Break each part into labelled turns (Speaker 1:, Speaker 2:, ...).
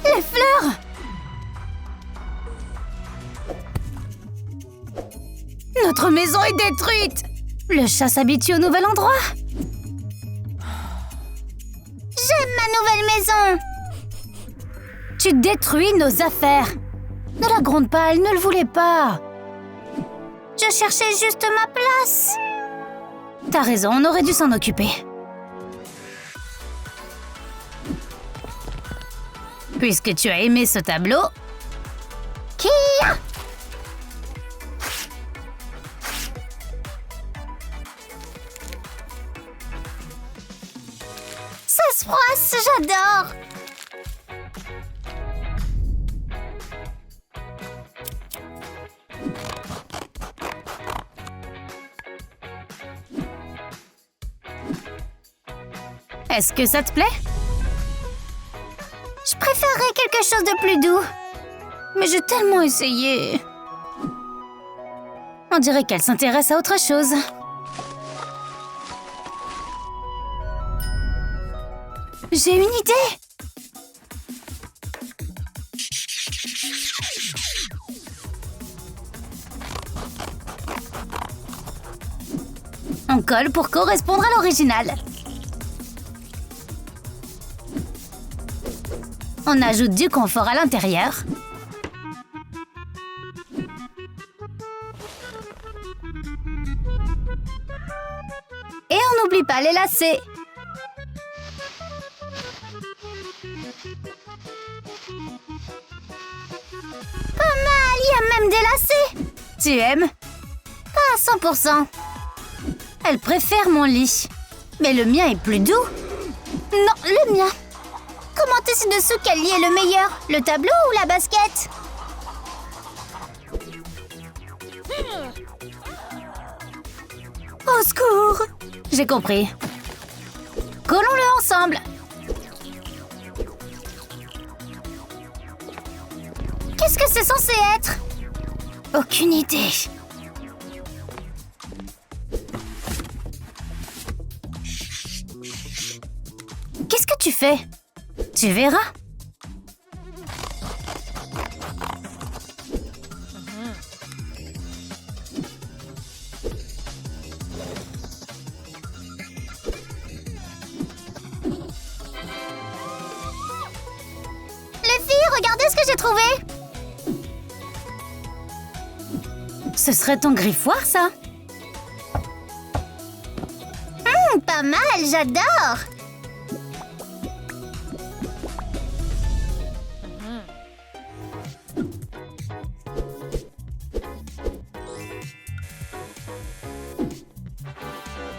Speaker 1: Les fleurs! Notre maison est détruite! Le chat s'habitue au nouvel endroit. J'aime ma nouvelle maison! Tu détruis nos affaires. Ne la gronde pas, elle ne le voulait pas. Je cherchais juste ma place. T'as raison, on aurait dû s'en occuper. Puisque tu as aimé ce tableau... Kia! Ça se froisse, j'adore! Est-ce que ça te plaît? Je préférerais quelque chose de plus doux. Mais j'ai tellement essayé. On dirait qu'elle s'intéresse à autre chose. J'ai une idée! On colle pour correspondre à l'original. On ajoute du confort à l'intérieur. Et on n'oublie pas les lacets. Pas mal, il y a même des lacets. Tu aimes? Pas à 100%. Elle préfère mon lit. Mais le mien est plus doux. Non, le mien. Comment décides-tu quel lit est le meilleur? Le tableau ou la basket? Au secours! J'ai compris. Collons-le ensemble. Qu'est-ce que c'est censé être? Aucune idée. Qu'est-ce que tu fais? Tu verras. Les filles, regardez ce que j'ai trouvé. Ce serait ton griffoir, ça? Pas mal, j'adore.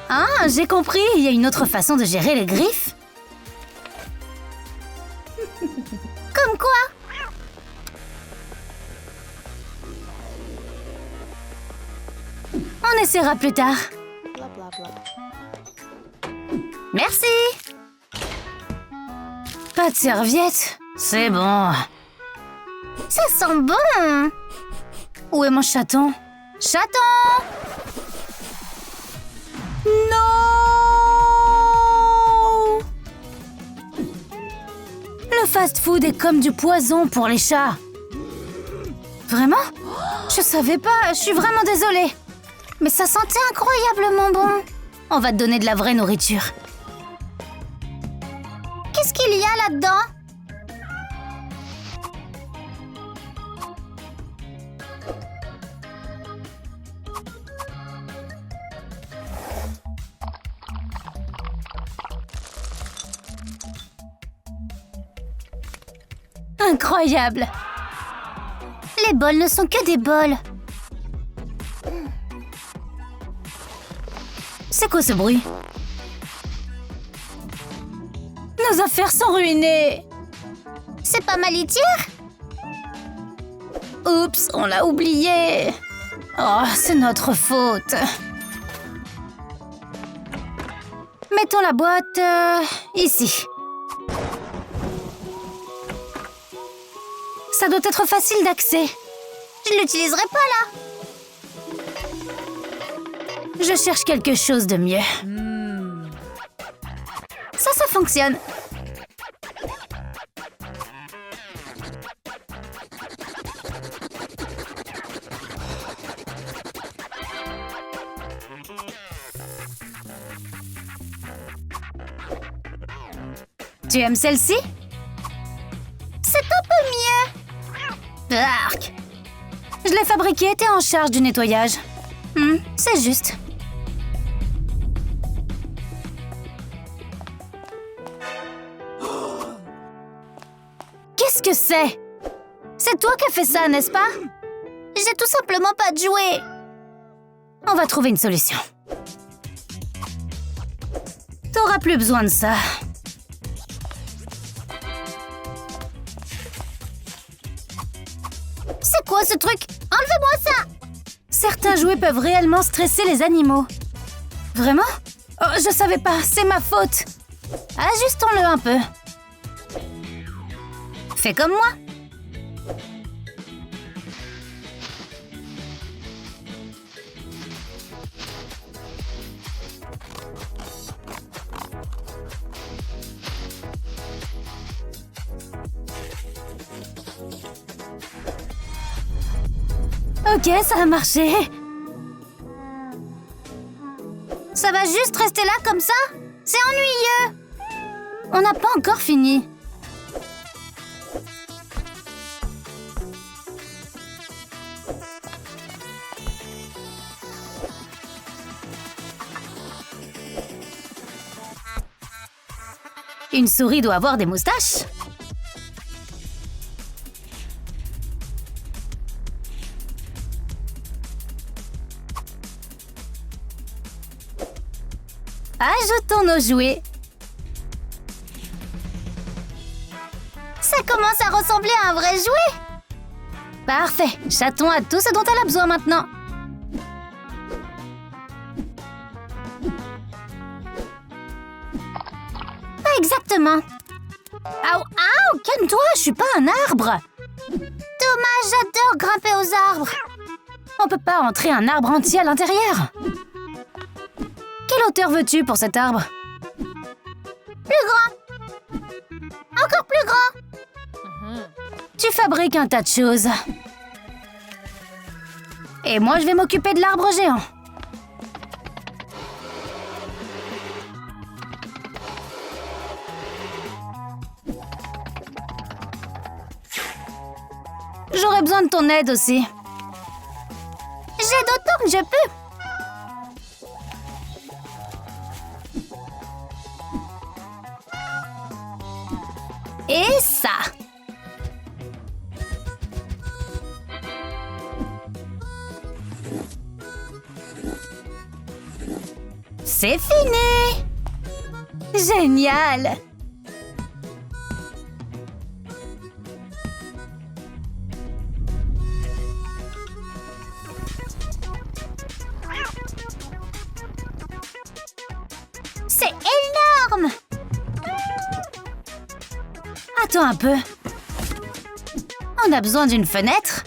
Speaker 1: Ah, j'ai compris. Il y a une autre façon de gérer les griffes. Comme quoi? On essaiera plus tard. Merci. Pas de serviette. C'est bon. Ça sent bon. Où est mon chaton? Chaton! Non! Le fast-food est comme du poison pour les chats. Vraiment? Je savais pas, je suis vraiment désolée. Mais ça sentait incroyablement bon. On va te donner de la vraie nourriture. Qu'est-ce qu'il y a là-dedans? Incroyable! Les bols ne sont que des bols. C'est quoi ce bruit? Nos affaires sont ruinées. C'est pas ma litière? Oups, on l'a oublié. Oh, c'est notre faute. Mettons la boîte ici. Ça doit être facile d'accès. Je l'utiliserai pas là. Je cherche quelque chose de mieux. Ça fonctionne. Tu aimes celle-ci? C'est un peu mieux. Arc. Je l'ai fabriquée, t'es en charge du nettoyage. C'est juste. Qu'est-ce que c'est? C'est toi qui as fait ça, n'est-ce pas? J'ai tout simplement pas de jouets. On va trouver une solution. T'auras plus besoin de ça. C'est quoi ce truc? Enlevez-moi ça! Certains jouets peuvent réellement stresser les animaux. Vraiment? Oh, je savais pas, c'est ma faute. Ajustons-le un peu. Fais comme moi. Ok, ça a marché. Ça va juste rester là comme ça? C'est ennuyeux. On n'a pas encore fini. Une souris doit avoir des moustaches. Ajoutons nos jouets. Ça commence à ressembler à un vrai jouet. Parfait. Chaton a tout ce dont elle a besoin maintenant. Pas exactement. Aouh, calme-toi, je suis pas un arbre. Dommage, j'adore grimper aux arbres. On peut pas entrer un arbre entier à l'intérieur. Quelle hauteur veux-tu pour cet arbre? Plus grand. Encore plus grand. Tu fabriques un tas de choses. Et moi, je vais m'occuper de l'arbre géant. J'aurais besoin de ton aide aussi. J'aide autant que je peux. Et ça. C'est fini. Génial. C'est énorme. Attends un peu. On a besoin d'une fenêtre.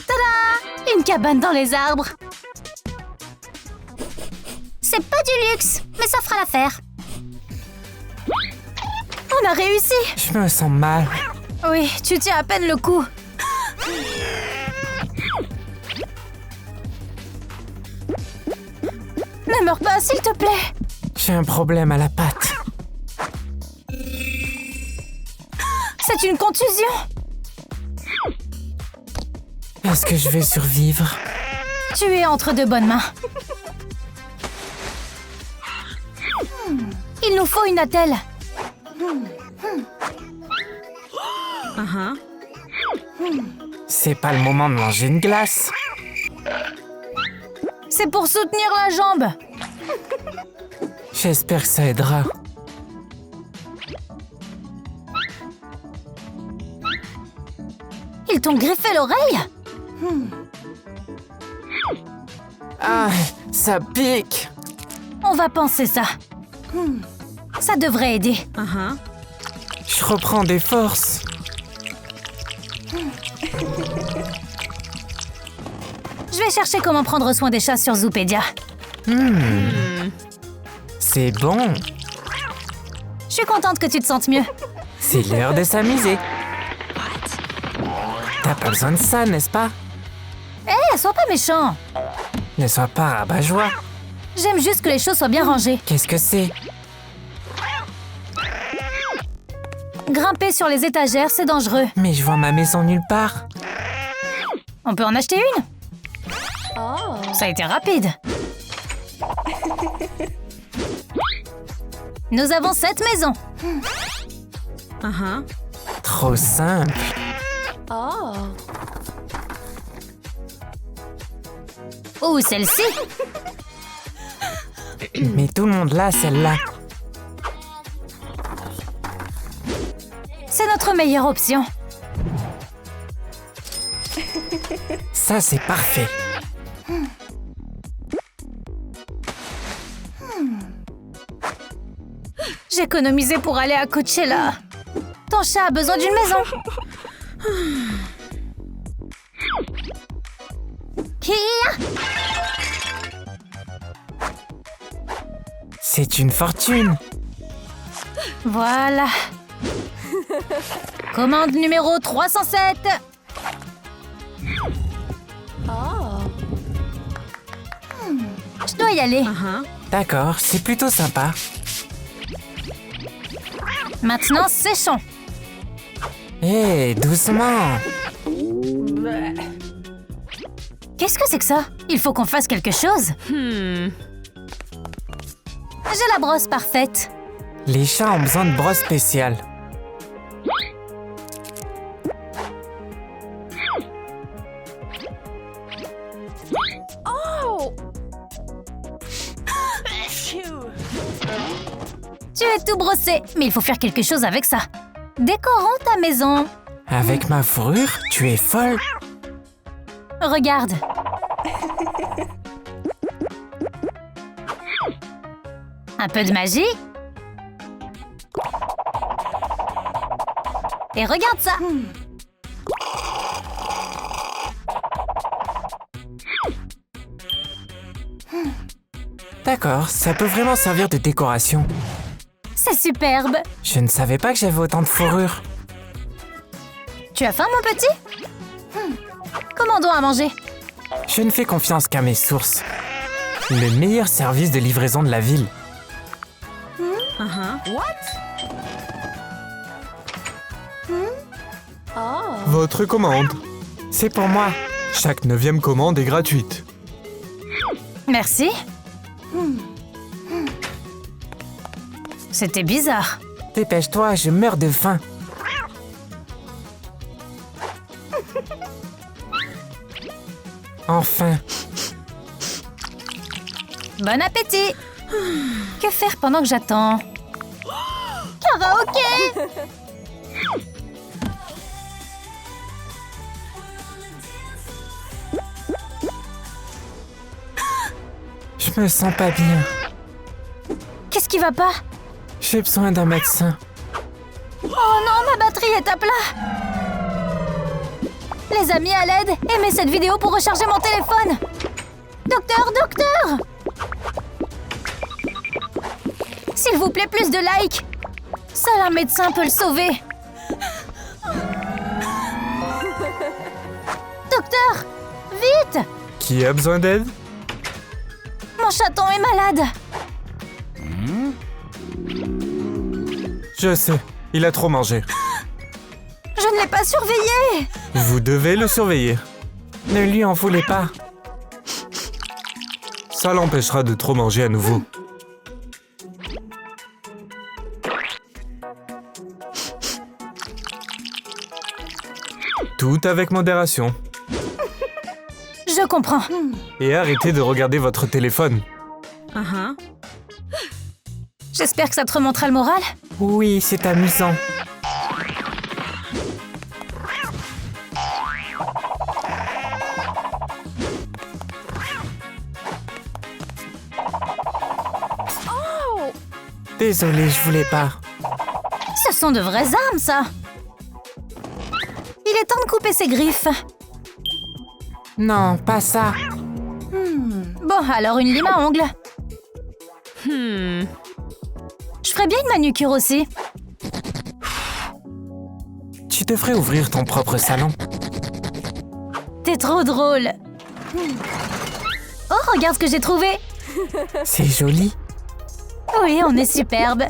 Speaker 1: Tada! Une cabane dans les arbres. C'est pas du luxe, mais ça fera l'affaire. On a réussi!
Speaker 2: Je me sens mal.
Speaker 1: Oui, tu tiens à peine le coup. Ne meurs pas, s'il te plaît.
Speaker 2: J'ai un problème à la patte.
Speaker 1: C'est une contusion.
Speaker 2: Est-ce que je vais survivre?
Speaker 1: Tu es entre de bonnes mains. Il nous faut une attelle.
Speaker 2: C'est pas le moment de manger une glace.
Speaker 1: C'est pour soutenir la jambe.
Speaker 2: J'espère que ça aidera.
Speaker 1: Il Ils t'ont griffé l'oreille?
Speaker 2: Ah, ça pique.
Speaker 1: On va penser ça. Ça devrait aider.
Speaker 2: Je reprends des forces.
Speaker 1: Je vais chercher comment prendre soin des chats sur Zoopedia.
Speaker 2: C'est bon.
Speaker 1: Je suis contente que tu te sentes mieux.
Speaker 2: C'est l'heure de s'amuser. T'as pas besoin de ça, n'est-ce pas?
Speaker 1: Hé, sois pas méchant.
Speaker 2: Ne sois pas rabat-joie.
Speaker 1: J'aime juste que les choses soient bien rangées.
Speaker 2: Qu'est-ce que c'est?
Speaker 1: Grimper sur les étagères, c'est dangereux.
Speaker 2: Mais je vois ma maison nulle part.
Speaker 1: On peut en acheter une? Ça a été rapide. Nous avons 7 maisons.
Speaker 2: Trop simple.
Speaker 1: Ou celle-ci.
Speaker 2: Mais tout le monde l'a, celle-là.
Speaker 1: C'est notre meilleure option.
Speaker 2: Ça, c'est parfait.
Speaker 1: J'ai économisé pour aller à Coachella. Ton chat a besoin d'une maison. Kia!
Speaker 2: C'est une fortune.
Speaker 1: Voilà. Commande numéro 307. Je dois y aller.
Speaker 2: D'accord, c'est plutôt sympa.
Speaker 1: Maintenant, séchons.
Speaker 2: Hé, doucement.
Speaker 1: Qu'est-ce que c'est que ça? Il faut qu'on fasse quelque chose. J'ai la brosse parfaite.
Speaker 2: Les chats ont besoin de brosses spéciales.
Speaker 1: Tu es tout brossé, mais il faut faire quelque chose avec ça. Décorons ta maison.
Speaker 2: Avec ma fourrure, tu es folle.
Speaker 1: Regarde. Un peu de magie. Et regarde ça.
Speaker 2: D'accord, ça peut vraiment servir de décoration.
Speaker 1: C'est superbe.
Speaker 2: Je ne savais pas que j'avais autant de fourrure.
Speaker 1: Tu as faim, mon petit? Commandons à manger.
Speaker 2: Je ne fais confiance qu'à mes sources. Le meilleur service de livraison de la ville.
Speaker 3: Votre commande.
Speaker 2: C'est pour moi.
Speaker 3: Chaque 9e commande est gratuite.
Speaker 1: Merci. C'était bizarre.
Speaker 2: Dépêche-toi, je meurs de faim. Enfin.
Speaker 1: Bon appétit. Que faire pendant que j'attends? Karaoké.
Speaker 2: Je me sens pas bien.
Speaker 1: Qu'est-ce qui va pas?
Speaker 2: J'ai besoin d'un médecin.
Speaker 1: Oh non, ma batterie est à plat. Les amis, à l'aide, aimez cette vidéo pour recharger mon téléphone. Docteur, docteur! S'il vous plaît, plus de likes. Seul un médecin peut le sauver. Docteur, vite!
Speaker 3: Qui a besoin d'aide?
Speaker 1: Mon chaton est malade.
Speaker 3: Je sais, il a trop mangé.
Speaker 1: Je ne l'ai pas surveillé.
Speaker 3: Vous devez le surveiller.
Speaker 2: Ne lui en voulez pas.
Speaker 3: Ça l'empêchera de trop manger à nouveau. Tout avec modération.
Speaker 1: Je comprends.
Speaker 3: Et arrêtez de regarder votre téléphone.
Speaker 1: J'espère que ça te remontera le moral.
Speaker 2: Oui, c'est amusant. Désolé, je voulais pas.
Speaker 1: Ce sont de vraies armes, ça. Il est temps de couper ses griffes.
Speaker 2: Non, pas ça.
Speaker 1: Bon, alors une lime à ongles. Je ferais bien une manucure aussi.
Speaker 2: Tu devrais ouvrir ton propre salon.
Speaker 1: T'es trop drôle. Oh, regarde ce que j'ai trouvé.
Speaker 2: C'est joli.
Speaker 1: Oui, on est superbe.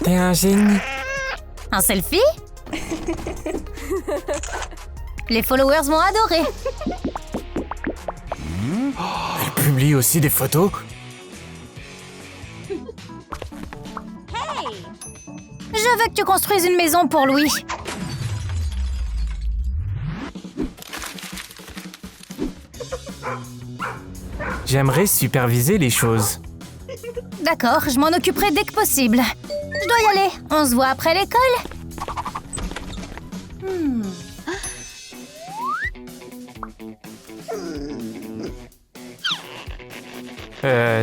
Speaker 2: T'es un génie.
Speaker 1: Un selfie? Les followers m'ont adoré.
Speaker 2: Elle publie aussi des photos.
Speaker 1: Je veux que tu construises une maison pour Louis.
Speaker 2: J'aimerais superviser les choses.
Speaker 1: D'accord, je m'en occuperai dès que possible. Je dois y aller. On se voit après l'école.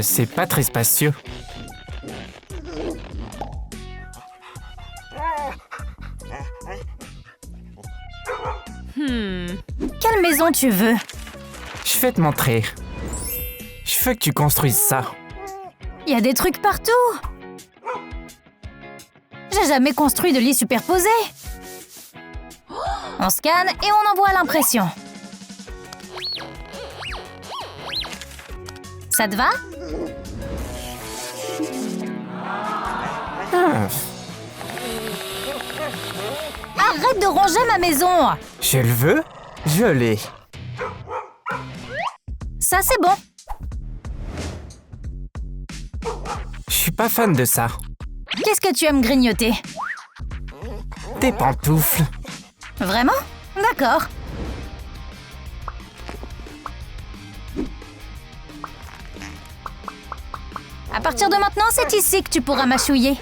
Speaker 2: C'est pas très spacieux.
Speaker 1: Quelle maison tu veux?
Speaker 2: Je vais te montrer. Je veux que tu construises ça.
Speaker 1: Il y a des trucs partout. J'ai jamais construit de lit superposé. On scanne et on envoie l'impression. Ça te va? Arrête de ronger ma maison!
Speaker 2: Je le veux, je l'ai.
Speaker 1: Ça, c'est bon.
Speaker 2: Je suis pas fan de ça.
Speaker 1: Qu'est-ce que tu aimes grignoter?
Speaker 2: Des pantoufles.
Speaker 1: Vraiment? D'accord. À partir de maintenant, c'est ici que tu pourras mâchouiller.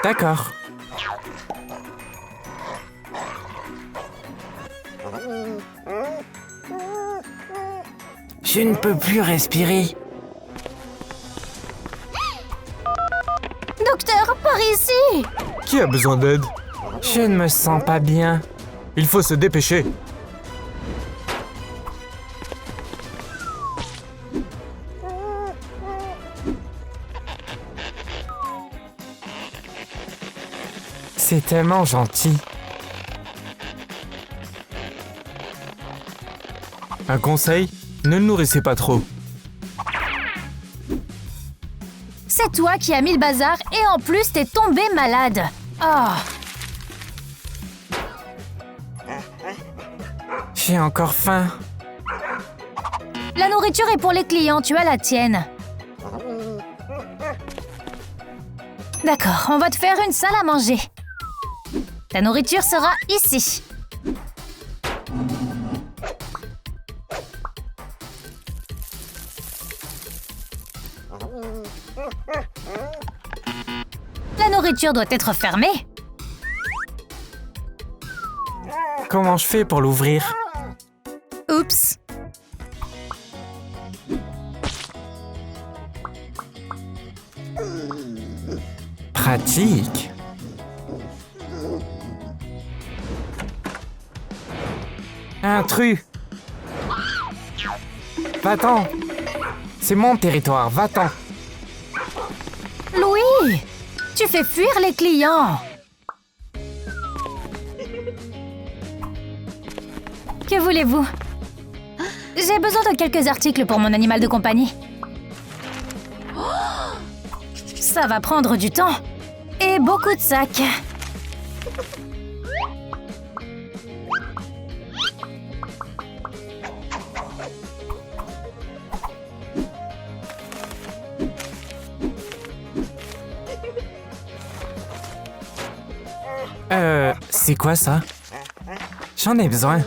Speaker 2: D'accord. Je ne peux plus respirer.
Speaker 1: Docteur, par ici!
Speaker 3: Qui a besoin d'aide?
Speaker 2: Je ne me sens pas bien.
Speaker 3: Il faut se dépêcher.
Speaker 2: C'est tellement gentil.
Speaker 3: Un conseil? Ne le nourrissez pas trop.
Speaker 1: C'est toi qui as mis le bazar et en plus t'es tombé malade. Oh,
Speaker 2: J'ai encore faim.
Speaker 1: la nourriture est pour les clients, tu as la tienne. D'accord, on va te faire une salle à manger. Ta nourriture sera ici. La nourriture doit être fermée.
Speaker 2: Comment je fais pour l'ouvrir?
Speaker 1: Oups.
Speaker 2: Pratique. Intrus. Va-t'en. C'est mon territoire, va-t'en.
Speaker 1: Louis, tu fais fuir les clients. Que voulez-vous? J'ai besoin de quelques articles pour mon animal de compagnie. Ça va prendre du temps. Et beaucoup de sacs.
Speaker 2: C'est quoi ça? J'en ai besoin.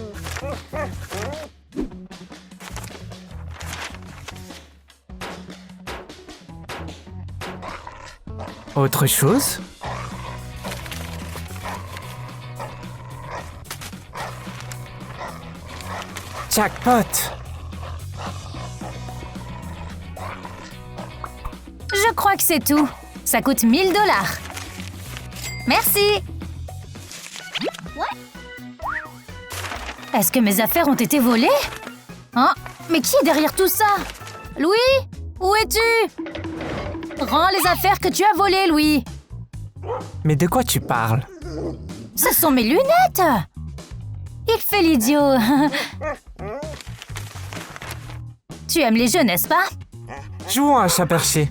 Speaker 2: Autre chose? Jackpot!
Speaker 1: Je Je crois que c'est tout. Ça coûte 1000 $. Merci. Est-ce que mes affaires ont été volées? Hein? Mais qui est derrière tout ça? Louis? Où es-tu? Rends les affaires que tu as volées, Louis.
Speaker 2: Mais de quoi tu parles?
Speaker 1: Ce sont mes lunettes. Il fait l'idiot. Tu aimes les jeux, n'est-ce pas?
Speaker 2: Jouons à chat perché.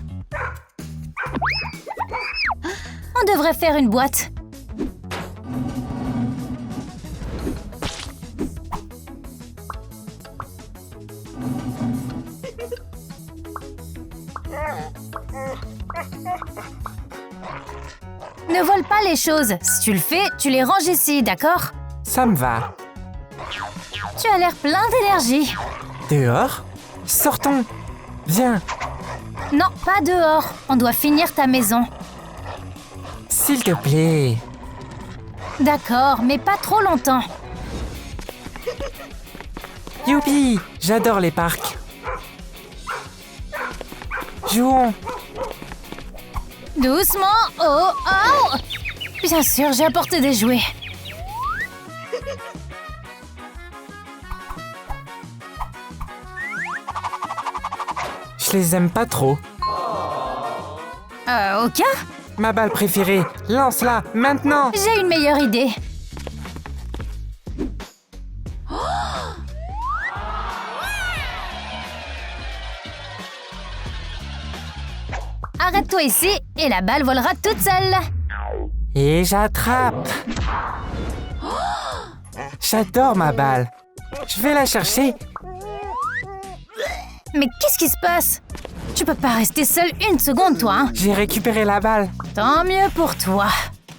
Speaker 1: On devrait faire une boîte. Ne vole pas les choses. Si tu le fais, tu les ranges ici, d'accord?
Speaker 2: Ça me va.
Speaker 1: Tu as l'air plein d'énergie.
Speaker 2: Dehors? Sortons. Viens.
Speaker 1: Non, pas dehors. On doit finir ta maison.
Speaker 2: S'il te plaît.
Speaker 1: D'accord, mais pas trop longtemps.
Speaker 2: Youpi! J'adore les parcs. Jouons.
Speaker 1: Doucement. Oh, oh! Bien sûr, j'ai apporté des jouets.
Speaker 2: Je les aime pas trop.
Speaker 1: Ok.
Speaker 2: Ma balle préférée. Lance-la, maintenant!
Speaker 1: J'ai une meilleure idée. Arrête-toi ici et la balle volera toute seule.
Speaker 2: Et j'attrape. J'adore ma balle. Je vais la chercher.
Speaker 1: Mais qu'est-ce qui se passe? Tu peux pas rester seul une seconde, toi, hein?
Speaker 2: J'ai récupéré la balle.
Speaker 1: Tant mieux pour toi.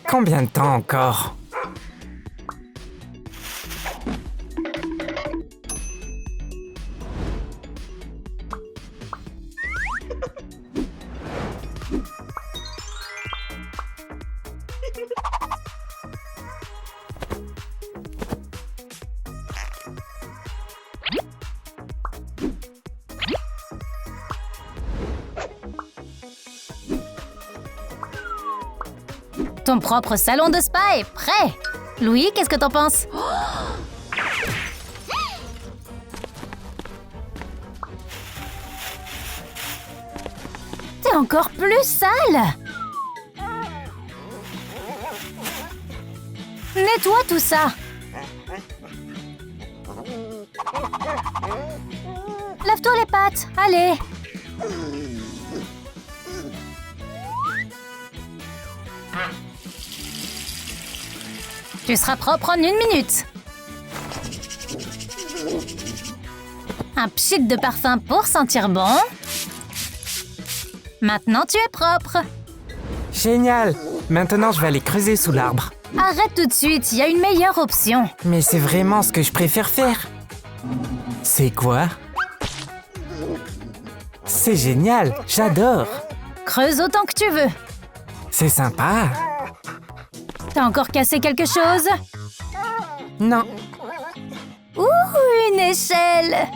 Speaker 2: Combien de temps encore?
Speaker 1: Ton propre salon de spa est prêt. Louis, qu'est-ce que t'en penses? T'es encore plus sale. Nettoie tout ça. Lave-toi les pattes, allez. Tu seras propre en 1 minute. Un pchit de parfum pour sentir bon. Maintenant, tu es propre.
Speaker 2: Génial! Maintenant, je vais aller creuser sous l'arbre.
Speaker 1: Arrête tout de suite, il y a une meilleure option.
Speaker 2: Mais c'est vraiment ce que je préfère faire. C'est quoi? C'est génial! J'adore!
Speaker 1: Creuse autant que tu veux.
Speaker 2: C'est sympa!
Speaker 1: T'as encore cassé quelque chose?
Speaker 2: Non.
Speaker 1: Ouh, une échelle!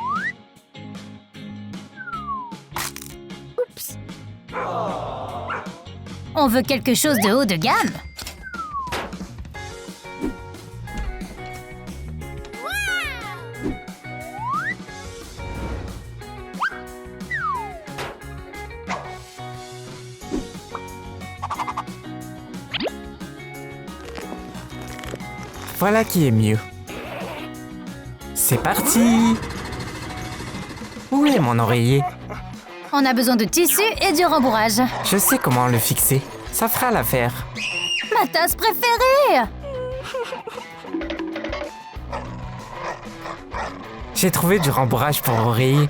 Speaker 1: Oups. On veut quelque chose de haut de gamme.
Speaker 2: Voilà qui est mieux. C'est parti! Où est mon oreiller?
Speaker 1: On a besoin de tissu et du rembourrage.
Speaker 2: Je sais comment le fixer. Ça fera l'affaire.
Speaker 1: Ma tasse préférée!
Speaker 2: J'ai trouvé du rembourrage pour oreiller.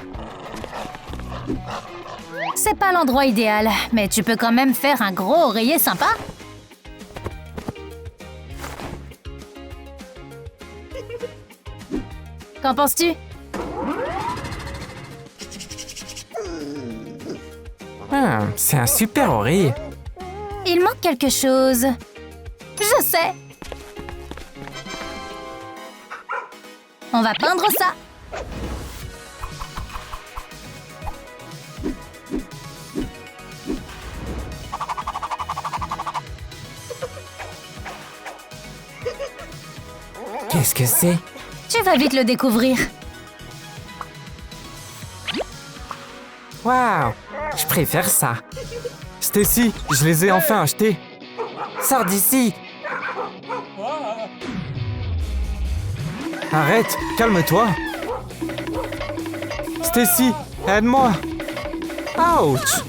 Speaker 1: C'est pas l'endroit idéal, mais tu peux quand même faire un gros oreiller sympa. Qu'en penses-tu?
Speaker 2: C'est un super oreiller.
Speaker 1: Il manque quelque chose. Je sais. On va peindre ça.
Speaker 2: Qu'est-ce que c'est?
Speaker 1: Tu vas vite le découvrir.
Speaker 2: Waouh! Je préfère ça.
Speaker 3: Stacy, je les ai enfin achetés.
Speaker 2: Sors d'ici!
Speaker 3: Arrête, calme-toi. Stacy, aide-moi. Ouch!